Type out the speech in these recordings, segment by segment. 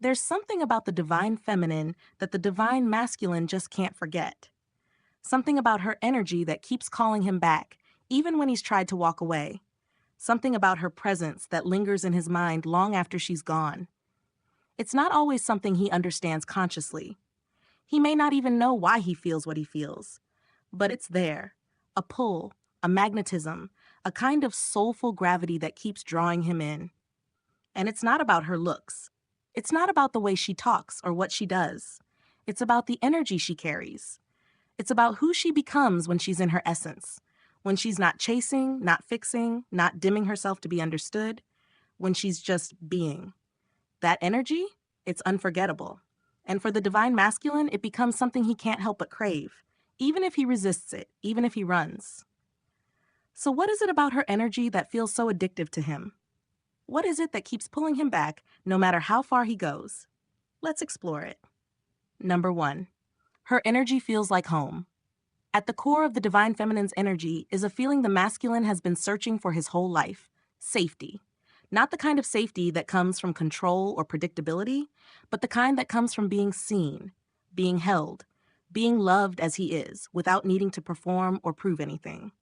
There's something about the divine feminine that the divine masculine just can't forget. Something about her energy that keeps calling him back, even when he's tried to walk away. Something about her presence that lingers in his mind long after she's gone. It's not always something he understands consciously. He may not even know why he feels what he feels, but it's there. A pull, a magnetism, a kind of soulful gravity that keeps drawing him in. And it's not about her looks. It's not about the way she talks or what she does. It's about the energy she carries. It's about who she becomes when she's in her essence, when she's not chasing, not fixing, not dimming herself to be understood, when she's just being. That energy, it's unforgettable. And for the divine masculine, it becomes something he can't help but crave, even if he resists it, even if he runs. So what is it about her energy that feels so addictive to him? What is it that keeps pulling him back no matter how far he goes? Let's explore it. Number 1. Her energy feels like home. At the core of the divine feminine's energy is a feeling the masculine has been searching for his whole life: safety. Not the kind of safety that comes from control or predictability, but the kind that comes from being seen, being held, being loved as he is, without needing to perform or prove anything.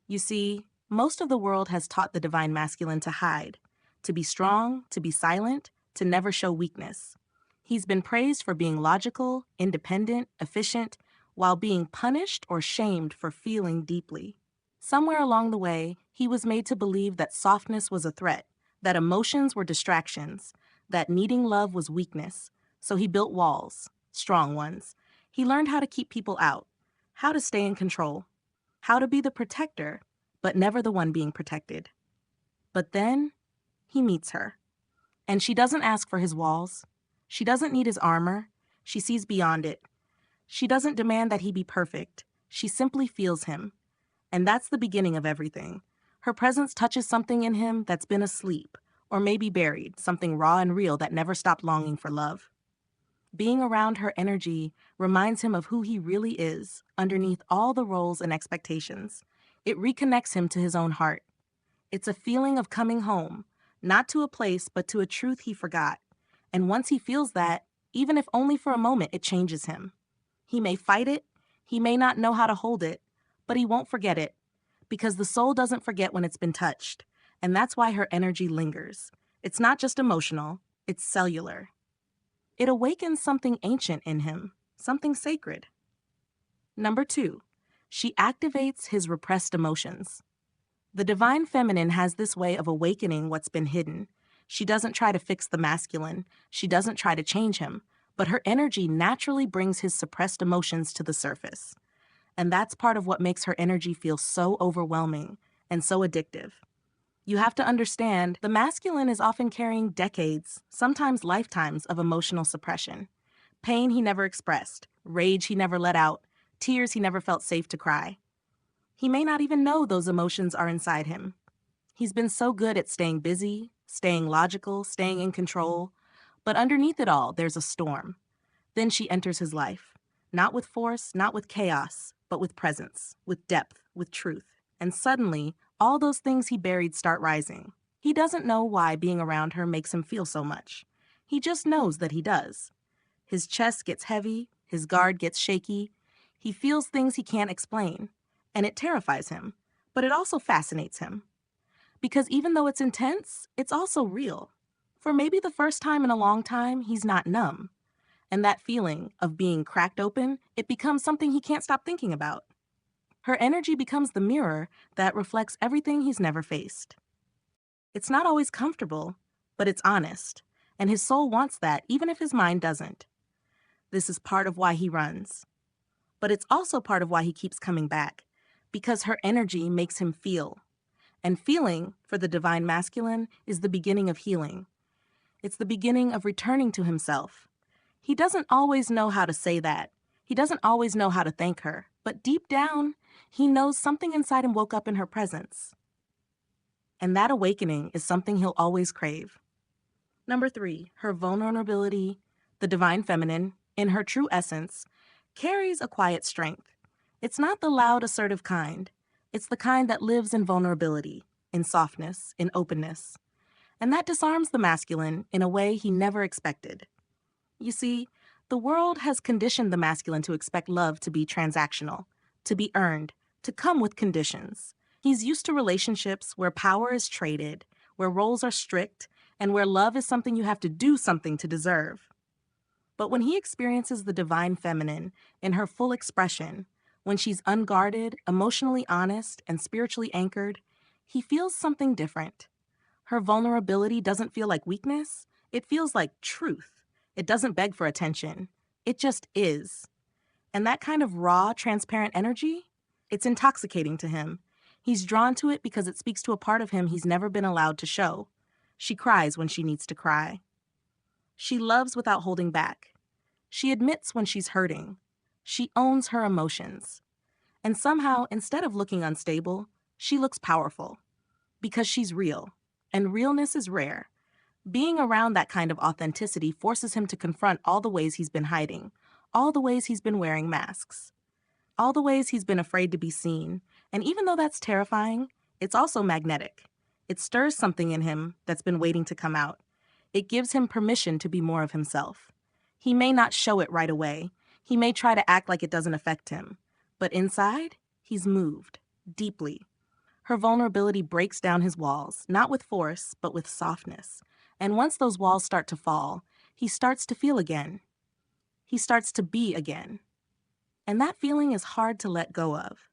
You see, most of the world has taught the divine masculine to hide, to be strong, to be silent, to never show weakness. He's been praised for being logical, independent, efficient, while being punished or shamed for feeling deeply. Somewhere along the way, he was made to believe that softness was a threat, that emotions were distractions, that needing love was weakness. So he built walls, strong ones. He learned how to keep people out, how to stay in control, how to be the protector, but never the one being protected. But then, he meets her. And she doesn't ask for his walls. She doesn't need his armor. She sees beyond it. She doesn't demand that he be perfect. She simply feels him. And that's the beginning of everything. Her presence touches something in him that's been asleep, or maybe buried, something raw and real that never stopped longing for love. Being around her energy reminds him of who he really is, underneath all the roles and expectations. It reconnects him to his own heart. It's a feeling of coming home, not to a place, but to a truth he forgot. And once he feels that, even if only for a moment, it changes him. He may fight it, he may not know how to hold it, but he won't forget it, because the soul doesn't forget when it's been touched. And that's why her energy lingers. It's not just emotional, it's cellular. It awakens something ancient in him, something sacred. Number 2, she activates his repressed emotions. The divine feminine has this way of awakening what's been hidden. She doesn't try to fix the masculine. She doesn't try to change him. But her energy naturally brings his suppressed emotions to the surface. And that's part of what makes her energy feel so overwhelming and so addictive. You have to understand, the masculine is often carrying decades, sometimes lifetimes, of emotional suppression. Pain he never expressed, rage he never let out, tears he never felt safe to cry. He may not even know those emotions are inside him. He's been so good at staying busy, staying logical, staying in control, but underneath it all, there's a storm. Then she enters his life, not with force, not with chaos, but with presence, with depth, with truth. And suddenly, all those things he buried start rising. He doesn't know why being around her makes him feel so much. He just knows that he does. His chest gets heavy, his guard gets shaky. He feels things he can't explain. And it terrifies him, but it also fascinates him. Because even though it's intense, it's also real. For maybe the first time in a long time, he's not numb. And that feeling of being cracked open, it becomes something he can't stop thinking about. Her energy becomes the mirror that reflects everything he's never faced. It's not always comfortable, but it's honest. And his soul wants that, even if his mind doesn't. This is part of why he runs. But it's also part of why he keeps coming back. Because her energy makes him feel. And feeling, for the divine masculine, is the beginning of healing. It's the beginning of returning to himself. He doesn't always know how to say that. He doesn't always know how to thank her. But deep down, he knows something inside him woke up in her presence. And that awakening is something he'll always crave. Number 3, her vulnerability, the divine feminine, in her true essence, carries a quiet strength. It's not the loud, assertive kind. It's the kind that lives in vulnerability, in softness, in openness. and that disarms the masculine in a way he never expected. You see, the world has conditioned the masculine to expect love to be transactional, to be earned, to come with conditions. He's used to relationships where power is traded, where roles are strict, and where love is something you have to do something to deserve. But when he experiences the divine feminine in her full expression, when she's unguarded, emotionally honest, and spiritually anchored, he feels something different. Her vulnerability doesn't feel like weakness, it feels like truth. It doesn't beg for attention. It just is. And that kind of raw, transparent energy, it's intoxicating to him. He's drawn to it because it speaks to a part of him he's never been allowed to show. She cries when she needs to cry. She loves without holding back. She admits when she's hurting. She owns her emotions. And somehow, instead of looking unstable, she looks powerful. Because she's real. And realness is rare. Being around that kind of authenticity forces him to confront all the ways he's been hiding, all the ways he's been wearing masks, all the ways he's been afraid to be seen. And even though that's terrifying, it's also magnetic. It stirs something in him that's been waiting to come out. It gives him permission to be more of himself. He may not show it right away. He may try to act like it doesn't affect him. But inside, he's moved, deeply. Her vulnerability breaks down his walls, not with force, but with softness. And once those walls start to fall, he starts to feel again. He starts to be again. And that feeling is hard to let go of.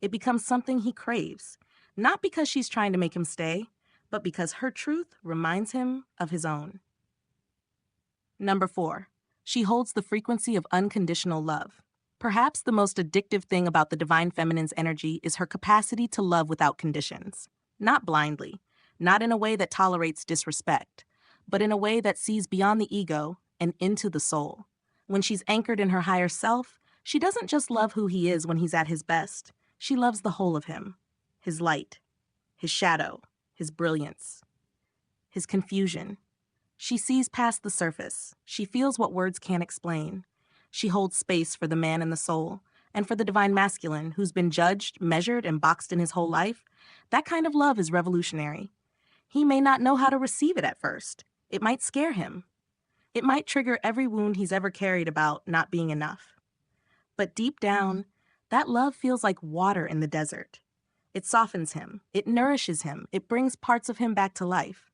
It becomes something he craves, not because she's trying to make him stay, but because her truth reminds him of his own. Number 4, she holds the frequency of unconditional love. Perhaps the most addictive thing about the divine feminine's energy is her capacity to love without conditions. Not blindly, not in a way that tolerates disrespect, but in a way that sees beyond the ego and into the soul. When she's anchored in her higher self, she doesn't just love who he is when he's at his best. She loves the whole of him. His light, his shadow, his brilliance, his confusion. She sees past the surface. She feels what words can't explain. She holds space for the man in the soul, and for the divine masculine who's been judged, measured, and boxed in his whole life. That kind of love is revolutionary. He may not know how to receive it at first. It might scare him. It might trigger every wound he's ever carried about not being enough. But deep down, that love feels like water in the desert. It softens him. It nourishes him. It brings parts of him back to life.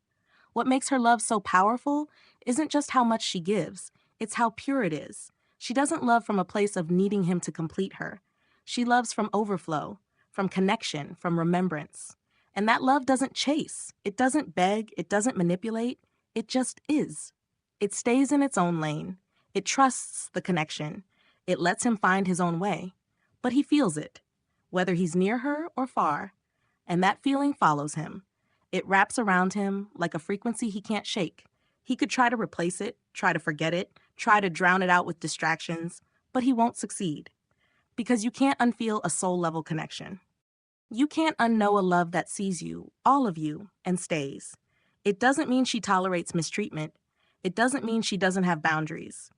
What makes her love so powerful isn't just how much she gives. It's how pure it is. She doesn't love from a place of needing him to complete her. She loves from overflow, from connection, from remembrance. And that love doesn't chase. It doesn't beg. It doesn't manipulate. It just is. It stays in its own lane. It trusts the connection. It lets him find his own way. But he feels it, whether he's near her or far. And that feeling follows him. It wraps around him like a frequency he can't shake. He could try to replace it, try to forget it, try to drown it out with distractions, but he won't succeed. Because you can't unfeel a soul-level connection. You can't unknow a love that sees you, all of you, and stays. It doesn't mean she tolerates mistreatment. It doesn't mean she doesn't have boundaries.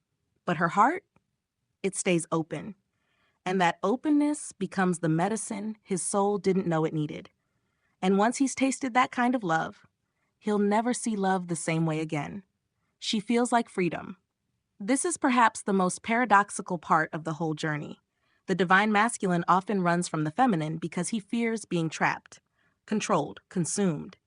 But her heart, it stays open. And that openness becomes the medicine his soul didn't know it needed. And once he's tasted that kind of love, he'll never see love the same way again. She feels like freedom. This is perhaps the most paradoxical part of the whole journey. The divine masculine often runs from the feminine because he fears being trapped, controlled, consumed.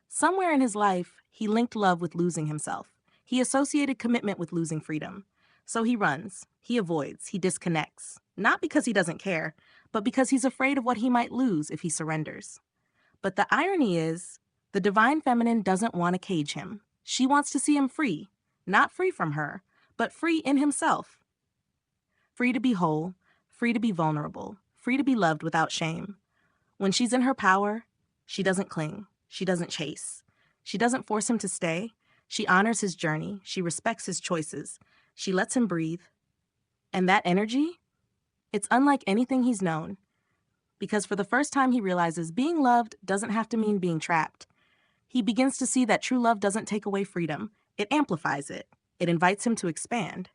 Somewhere in his life, he linked love with losing himself. He associated commitment with losing freedom. So he runs, he avoids, he disconnects. Not because he doesn't care, but because he's afraid of what he might lose if he surrenders. But the irony is, the divine feminine doesn't want to cage him. She wants to see him free, not free from her, but free in himself. Free to be whole, free to be vulnerable, free to be loved without shame. When she's in her power, she doesn't cling, she doesn't chase. She doesn't force him to stay. She honors his journey, she respects his choices, she lets him breathe. And that energy, it's unlike anything he's known. Because for the first time he realizes being loved doesn't have to mean being trapped. He begins to see that true love doesn't take away freedom, it amplifies it. It invites him to expand,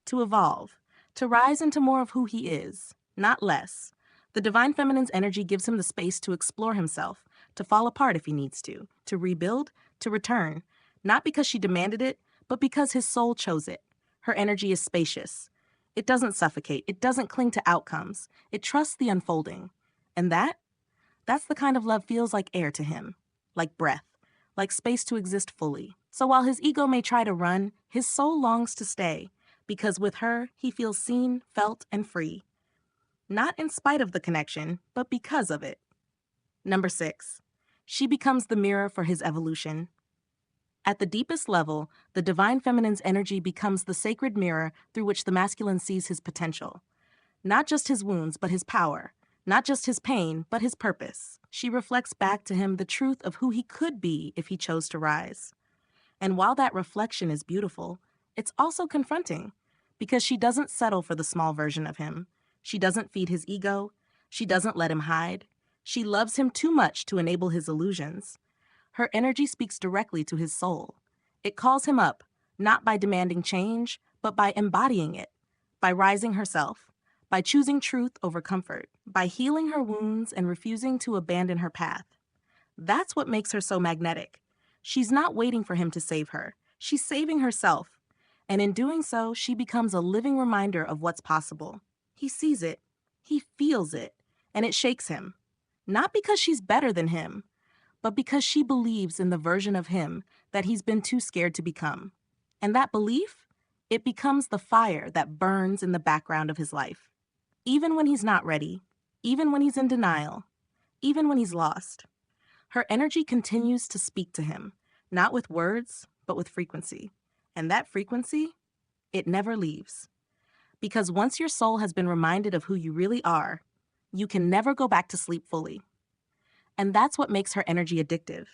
to evolve, to rise into more of who he is, not less. The divine feminine's energy gives him the space to explore himself, to fall apart if he needs to rebuild, to return, not because she demanded it, but because his soul chose it. Her energy is spacious. It doesn't suffocate. It doesn't cling to outcomes. It trusts the unfolding. And that's the kind of love feels like air to him, like breath, like space to exist fully. So while his ego may try to run, his soul longs to stay, because with her, he feels seen, felt, and free. Not in spite of the connection, but because of it. Number 6, she becomes the mirror for his evolution. At the deepest level, the divine feminine's energy becomes the sacred mirror through which the masculine sees his potential. Not just his wounds, but his power. Not just his pain, but his purpose. She reflects back to him the truth of who he could be if he chose to rise. And while that reflection is beautiful, it's also confronting, because she doesn't settle for the small version of him. She doesn't feed his ego. She doesn't let him hide. She loves him too much to enable his illusions. Her energy speaks directly to his soul. It calls him up, not by demanding change, but by embodying it, by rising herself, by choosing truth over comfort, by healing her wounds and refusing to abandon her path. That's what makes her so magnetic. She's not waiting for him to save her. She's saving herself. And in doing so, she becomes a living reminder of what's possible. He sees it, he feels it, and it shakes him. Not because she's better than him, but because she believes in the version of him that he's been too scared to become. And that belief, it becomes the fire that burns in the background of his life. Even when he's not ready, even when he's in denial, even when he's lost. Her energy continues to speak to him, not with words, but with frequency. And that frequency, it never leaves. Because once your soul has been reminded of who you really are, you can never go back to sleep fully. And that's what makes her energy addictive.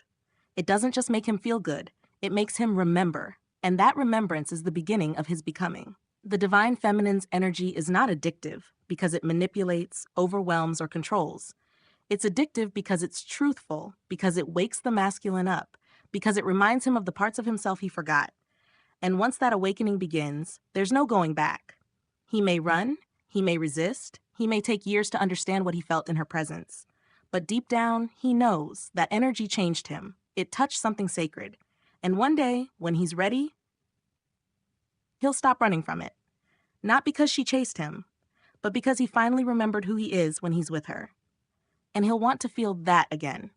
It doesn't just make him feel good, it makes him remember. And that remembrance is the beginning of his becoming. The divine feminine's energy is not addictive because it manipulates, overwhelms, or controls. It's addictive because it's truthful, because it wakes the masculine up, because it reminds him of the parts of himself he forgot. And once that awakening begins, there's no going back. He may run, he may resist, he may take years to understand what he felt in her presence. But deep down, he knows that energy changed him. It touched something sacred. And one day, when he's ready, he'll stop running from it. Not because she chased him, but because he finally remembered who he is when he's with her. And he'll want to feel that again.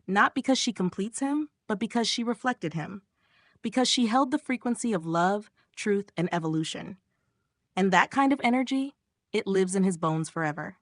Not because she completes him, but because she reflected him. Because she held the frequency of love, truth, and evolution. And that kind of energy, it lives in his bones forever.